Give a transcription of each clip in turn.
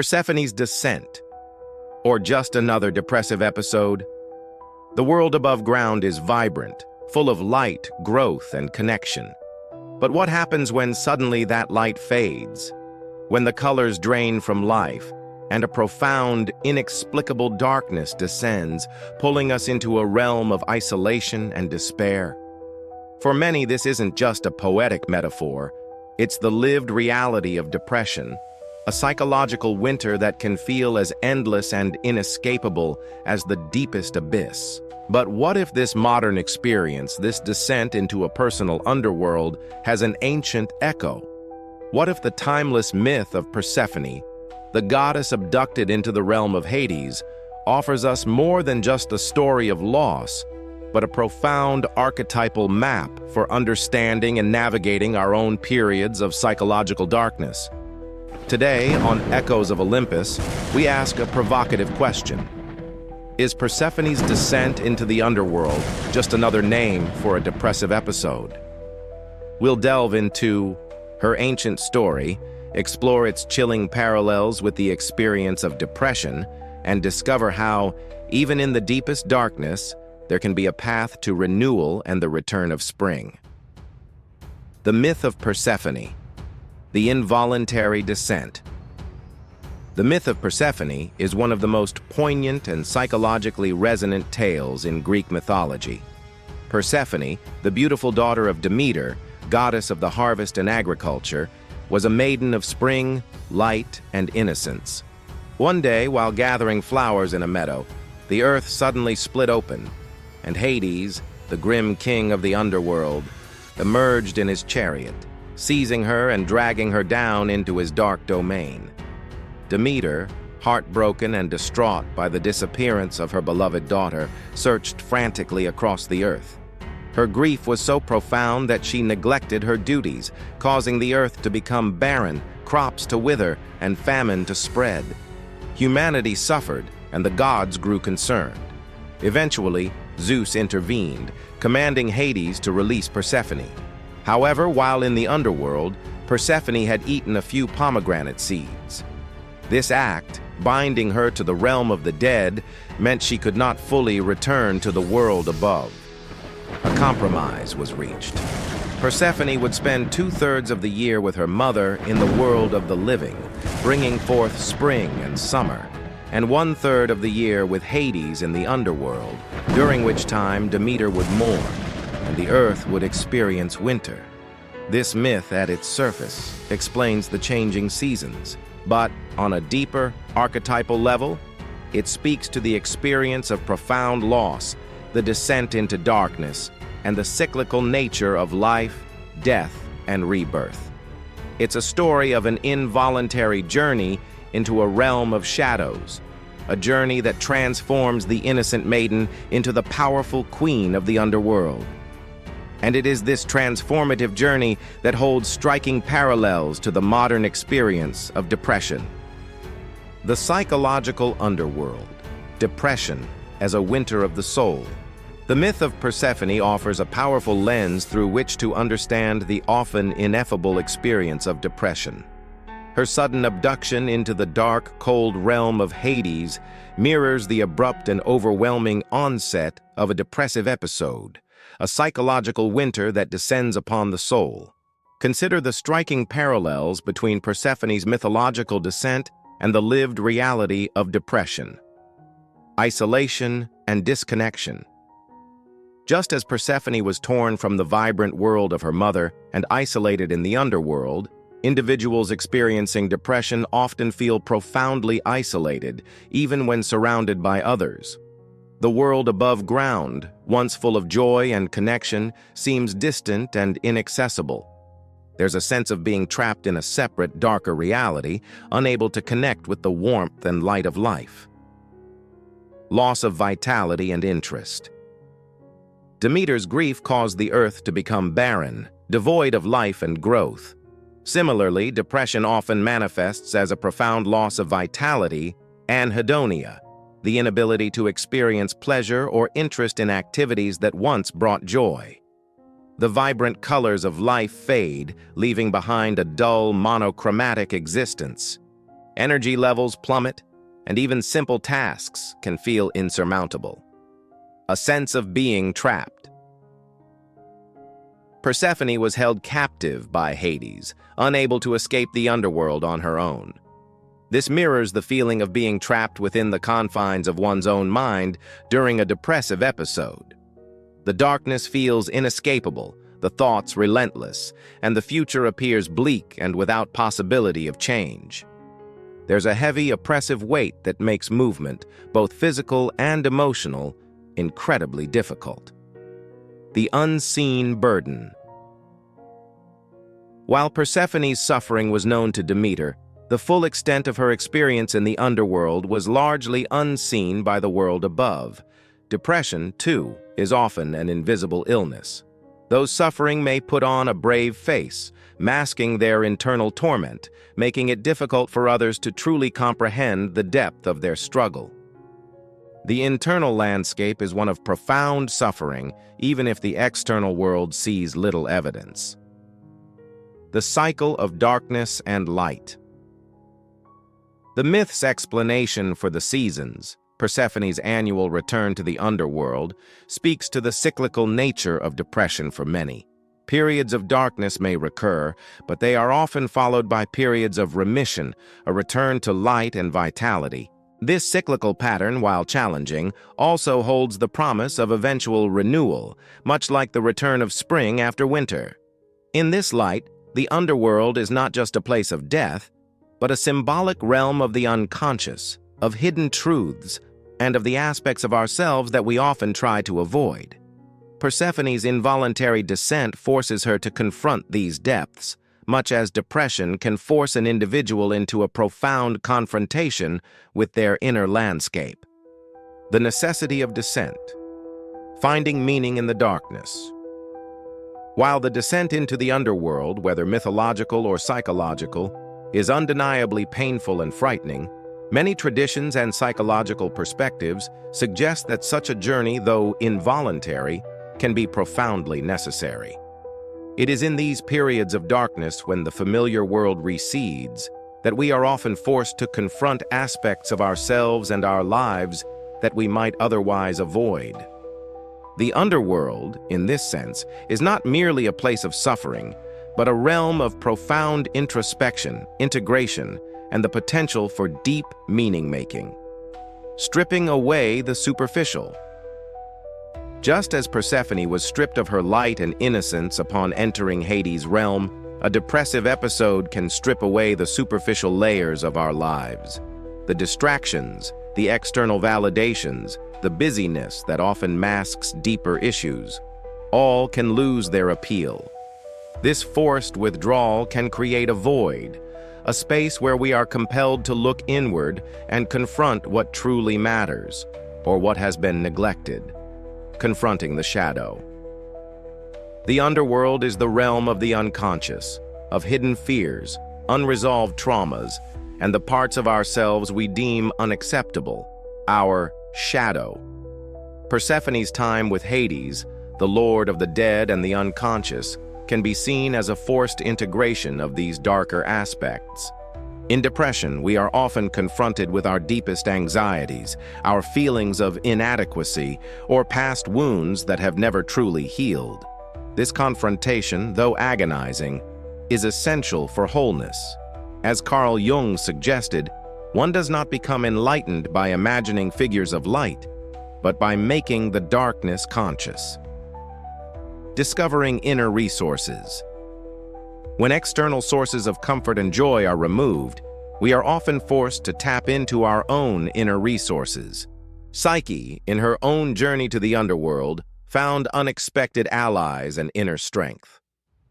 Persephone's descent, or just another depressive episode? The world above ground is vibrant, full of light, growth, and connection. But what happens when suddenly that light fades? When the colors drain from life, and a profound, inexplicable darkness descends, pulling us into a realm of isolation and despair? For many, this isn't just a poetic metaphor. It's the lived reality of depression, a psychological winter that can feel as endless and inescapable as the deepest abyss. But what if this modern experience, this descent into a personal underworld, has an ancient echo? What if the timeless myth of Persephone, the goddess abducted into the realm of Hades, offers us more than just a story of loss, but a profound archetypal map for understanding and navigating our own periods of psychological darkness? Today, on Echoes of Olympus, we ask a provocative question. Is Persephone's descent into the underworld just another name for a depressive episode? We'll delve into her ancient story, explore its chilling parallels with the experience of depression, and discover how, even in the deepest darkness, there can be a path to renewal and the return of spring. The myth of Persephone, the involuntary descent. The myth of Persephone is one of the most poignant and psychologically resonant tales in Greek mythology. Persephone, the beautiful daughter of Demeter, goddess of the harvest and agriculture, was a maiden of spring, light, and innocence. One day, while gathering flowers in a meadow, the earth suddenly split open, and Hades, the grim king of the underworld, emerged in his chariot, seizing her and dragging her down into his dark domain. Demeter, heartbroken and distraught by the disappearance of her beloved daughter, searched frantically across the earth. Her grief was so profound that she neglected her duties, causing the earth to become barren, crops to wither, and famine to spread. Humanity suffered, and the gods grew concerned. Eventually, Zeus intervened, commanding Hades to release Persephone. However, while in the underworld, Persephone had eaten a few pomegranate seeds. This act, binding her to the realm of the dead, meant she could not fully return to the world above. A compromise was reached. Persephone would spend 2/3 of the year with her mother in the world of the living, bringing forth spring and summer, and 1/3 of the year with Hades in the underworld, during which time Demeter would mourn, and the earth would experience winter. This myth, at its surface, explains the changing seasons, but on a deeper, archetypal level, it speaks to the experience of profound loss, the descent into darkness, and the cyclical nature of life, death, and rebirth. It's a story of an involuntary journey into a realm of shadows, a journey that transforms the innocent maiden into the powerful queen of the underworld. And it is this transformative journey that holds striking parallels to the modern experience of depression. The psychological underworld, depression as a winter of the soul. The myth of Persephone offers a powerful lens through which to understand the often ineffable experience of depression. Her sudden abduction into the dark, cold realm of Hades mirrors the abrupt and overwhelming onset of a depressive episode, a psychological winter that descends upon the soul. Consider the striking parallels between Persephone's mythological descent and the lived reality of depression. Isolation and disconnection. Just as Persephone was torn from the vibrant world of her mother and isolated in the underworld, individuals experiencing depression often feel profoundly isolated, even when surrounded by others. The world above ground, once full of joy and connection, seems distant and inaccessible. There's a sense of being trapped in a separate, darker reality, unable to connect with the warmth and light of life. Loss of vitality and interest. Demeter's grief caused the earth to become barren, devoid of life and growth. Similarly, depression often manifests as a profound loss of vitality, anhedonia, the inability to experience pleasure or interest in activities that once brought joy. The vibrant colors of life fade, leaving behind a dull, monochromatic existence. Energy levels plummet, and even simple tasks can feel insurmountable. A sense of being trapped. Persephone was held captive by Hades, unable to escape the underworld on her own. This mirrors the feeling of being trapped within the confines of one's own mind during a depressive episode. The darkness feels inescapable, the thoughts relentless, and the future appears bleak and without possibility of change. There's a heavy, oppressive weight that makes movement, both physical and emotional, incredibly difficult. The unseen burden. While Persephone's suffering was known to Demeter, the full extent of her experience in the underworld was largely unseen by the world above. Depression, too, is often an invisible illness. Those suffering may put on a brave face, masking their internal torment, making it difficult for others to truly comprehend the depth of their struggle. The internal landscape is one of profound suffering, even if the external world sees little evidence. The cycle of darkness and light. The myth's explanation for the seasons, Persephone's annual return to the underworld, speaks to the cyclical nature of depression for many. Periods of darkness may recur, but they are often followed by periods of remission, a return to light and vitality. This cyclical pattern, while challenging, also holds the promise of eventual renewal, much like the return of spring after winter. In this light, the underworld is not just a place of death, but a symbolic realm of the unconscious, of hidden truths, and of the aspects of ourselves that we often try to avoid. Persephone's involuntary descent forces her to confront these depths, much as depression can force an individual into a profound confrontation with their inner landscape. The necessity of descent. Finding meaning in the darkness. While the descent into the underworld, whether mythological or psychological, is undeniably painful and frightening, many traditions and psychological perspectives suggest that such a journey, though involuntary, can be profoundly necessary. It is in these periods of darkness, when the familiar world recedes, that we are often forced to confront aspects of ourselves and our lives that we might otherwise avoid. The underworld, in this sense, is not merely a place of suffering, but a realm of profound introspection, integration, and the potential for deep meaning-making. Stripping away the superficial. Just as Persephone was stripped of her light and innocence upon entering Hades' realm, a depressive episode can strip away the superficial layers of our lives. The distractions, the external validations, the busyness that often masks deeper issues, all can lose their appeal. This forced withdrawal can create a void, a space where we are compelled to look inward and confront what truly matters, or what has been neglected. Confronting the shadow. The underworld is the realm of the unconscious, of hidden fears, unresolved traumas, and the parts of ourselves we deem unacceptable, our shadow. Persephone's time with Hades, the lord of the dead and the unconscious, can be seen as a forced integration of these darker aspects. In depression, we are often confronted with our deepest anxieties, our feelings of inadequacy, or past wounds that have never truly healed. This confrontation, though agonizing, is essential for wholeness. As Carl Jung suggested, one does not become enlightened by imagining figures of light, but by making the darkness conscious. Discovering inner resources. When external sources of comfort and joy are removed, we are often forced to tap into our own inner resources. Psyche, in her own journey to the underworld, found unexpected allies and inner strength.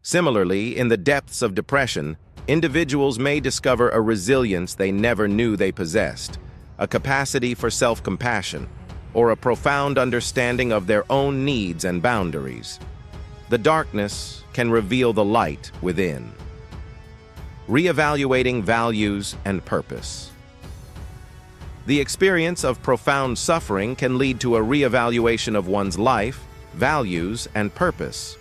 Similarly, in the depths of depression, individuals may discover a resilience they never knew they possessed, a capacity for self-compassion, or a profound understanding of their own needs and boundaries. The darkness can reveal the light within. Reevaluating values and purpose. The experience of profound suffering can lead to a reevaluation of one's life, values, and purpose.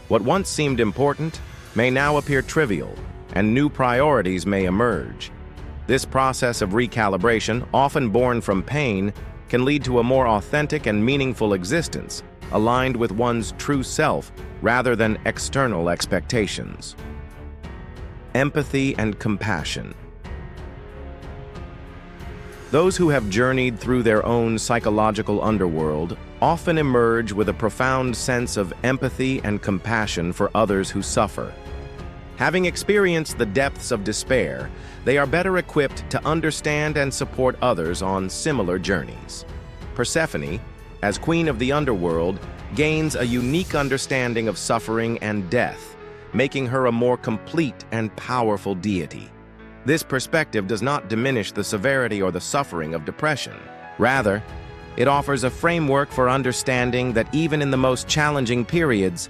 What once seemed important may now appear trivial, and new priorities may emerge. This process of recalibration, often born from pain, can lead to a more authentic and meaningful existence, aligned with one's true self rather than external expectations. Empathy and compassion. Those who have journeyed through their own psychological underworld often emerge with a profound sense of empathy and compassion for others who suffer. Having experienced the depths of despair, they are better equipped to understand and support others on similar journeys. Persephone, as queen of the underworld, gains a unique understanding of suffering and death, making her a more complete and powerful deity. This perspective does not diminish the severity or the suffering of depression. Rather, it offers a framework for understanding that even in the most challenging periods,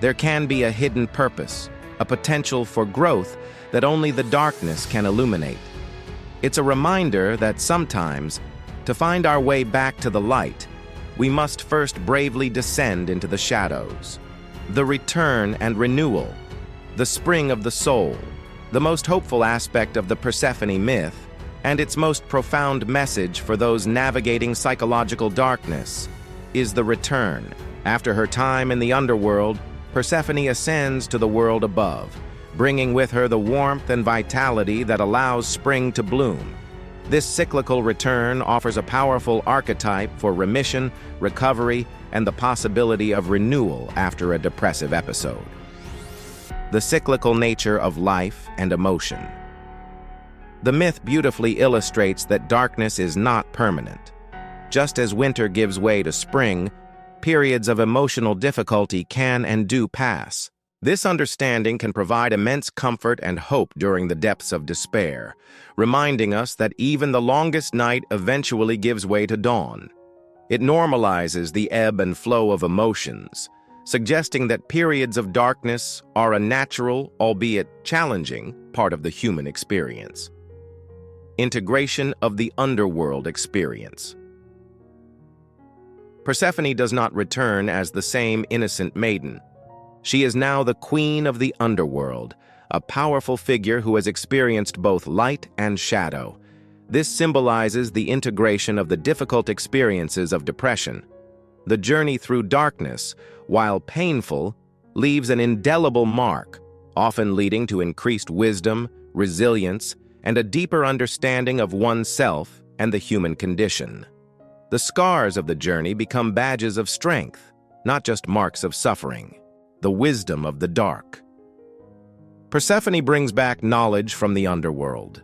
there can be a hidden purpose, a potential for growth that only the darkness can illuminate. It's a reminder that sometimes, to find our way back to the light, we must first bravely descend into the shadows. The return and renewal, the spring of the soul, the most hopeful aspect of the Persephone myth, and its most profound message for those navigating psychological darkness, is the return. After her time in the underworld, Persephone ascends to the world above, bringing with her the warmth and vitality that allows spring to bloom. This cyclical return offers a powerful archetype for remission, recovery, and the possibility of renewal after a depressive episode. The cyclical nature of life and emotion. The myth beautifully illustrates that darkness is not permanent. Just as winter gives way to spring, periods of emotional difficulty can and do pass. This understanding can provide immense comfort and hope during the depths of despair, reminding us that even the longest night eventually gives way to dawn. It normalizes the ebb and flow of emotions, suggesting that periods of darkness are a natural, albeit challenging, part of the human experience. Integration of the underworld experience. Persephone does not return as the same innocent maiden. She is now the queen of the underworld, a powerful figure who has experienced both light and shadow. This symbolizes the integration of the difficult experiences of depression. The journey through darkness, while painful, leaves an indelible mark, often leading to increased wisdom, resilience, and a deeper understanding of oneself and the human condition. The scars of the journey become badges of strength, not just marks of suffering. The wisdom of the dark. Persephone brings back knowledge from the underworld.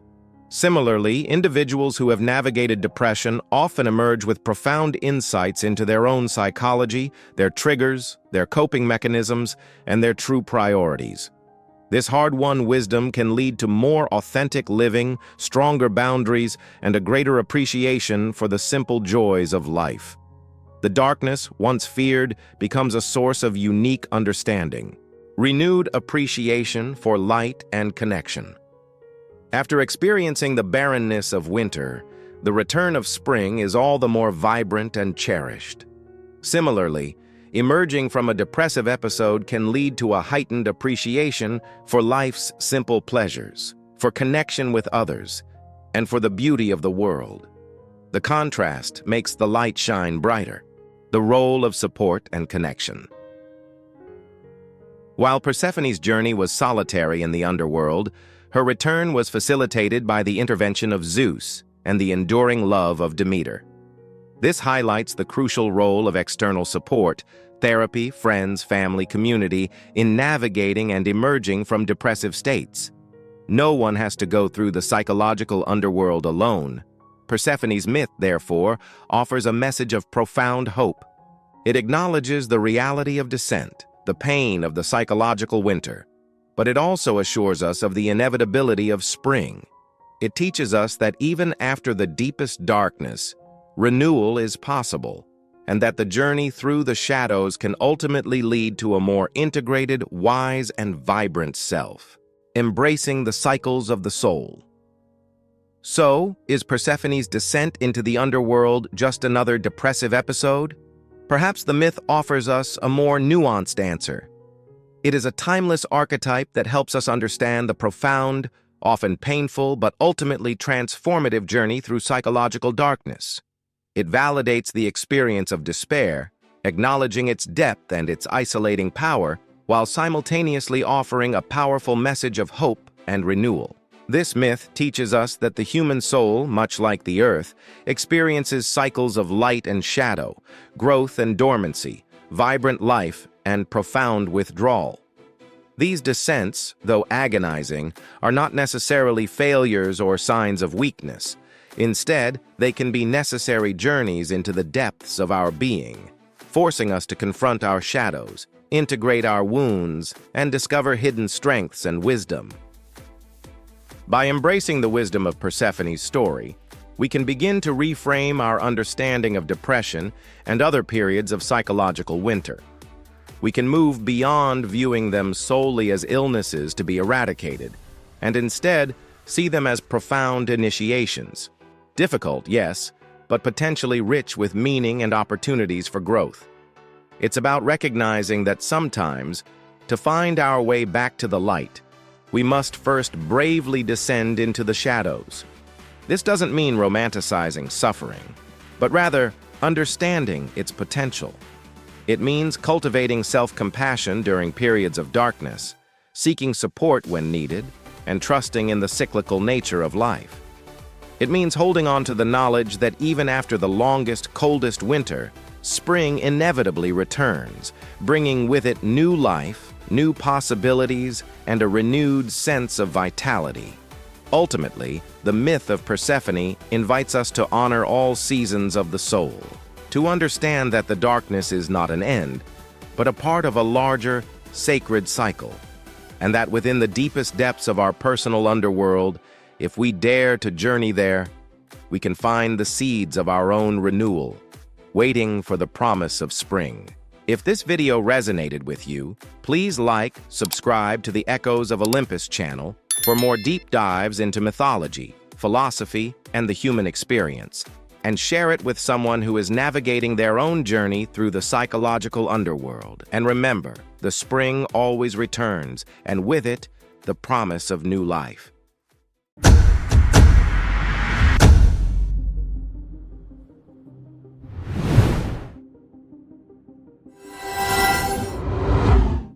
Similarly, individuals who have navigated depression often emerge with profound insights into their own psychology, their triggers, their coping mechanisms, and their true priorities. This hard-won wisdom can lead to more authentic living, stronger boundaries, and a greater appreciation for the simple joys of life. The darkness, once feared, becomes a source of unique understanding, renewed appreciation for light and connection. After experiencing the barrenness of winter, the return of spring is all the more vibrant and cherished. Similarly, emerging from a depressive episode can lead to a heightened appreciation for life's simple pleasures, for connection with others, and for the beauty of the world. The contrast makes the light shine brighter, the role of support and connection. While Persephone's journey was solitary in the underworld, her return was facilitated by the intervention of Zeus and the enduring love of Demeter. This highlights the crucial role of external support, therapy, friends, family, community, in navigating and emerging from depressive states. No one has to go through the psychological underworld alone. Persephone's myth, therefore, offers a message of profound hope. It acknowledges the reality of descent, the pain of the psychological winter, but it also assures us of the inevitability of spring. It teaches us that even after the deepest darkness, renewal is possible, and that the journey through the shadows can ultimately lead to a more integrated, wise, and vibrant self, embracing the cycles of the soul. So, is Persephone's descent into the underworld just another depressive episode? Perhaps the myth offers us a more nuanced answer. It is a timeless archetype that helps us understand the profound, often painful but ultimately transformative journey through psychological darkness. It validates the experience of despair, acknowledging its depth and its isolating power, while simultaneously offering a powerful message of hope and renewal. This myth teaches us that the human soul, much like the earth, experiences cycles of light and shadow, growth and dormancy, vibrant life and profound withdrawal. These descents, though agonizing, are not necessarily failures or signs of weakness. Instead, they can be necessary journeys into the depths of our being, forcing us to confront our shadows, integrate our wounds, and discover hidden strengths and wisdom. By embracing the wisdom of Persephone's story, we can begin to reframe our understanding of depression and other periods of psychological winter. We can move beyond viewing them solely as illnesses to be eradicated, and instead see them as profound initiations. Difficult, yes, but potentially rich with meaning and opportunities for growth. It's about recognizing that sometimes, to find our way back to the light, we must first bravely descend into the shadows. This doesn't mean romanticizing suffering, but rather understanding its potential. It means cultivating self-compassion during periods of darkness, seeking support when needed, and trusting in the cyclical nature of life. It means holding on to the knowledge that even after the longest, coldest winter, spring inevitably returns, bringing with it new life, new possibilities, and a renewed sense of vitality. Ultimately, the myth of Persephone invites us to honor all seasons of the soul, to understand that the darkness is not an end, but a part of a larger, sacred cycle, and that within the deepest depths of our personal underworld, if we dare to journey there, we can find the seeds of our own renewal, waiting for the promise of spring. If this video resonated with you, please like, subscribe to the Echoes of Olympus channel for more deep dives into mythology, philosophy, and the human experience, and share it with someone who is navigating their own journey through the psychological underworld. And remember, the spring always returns, and with it, the promise of new life.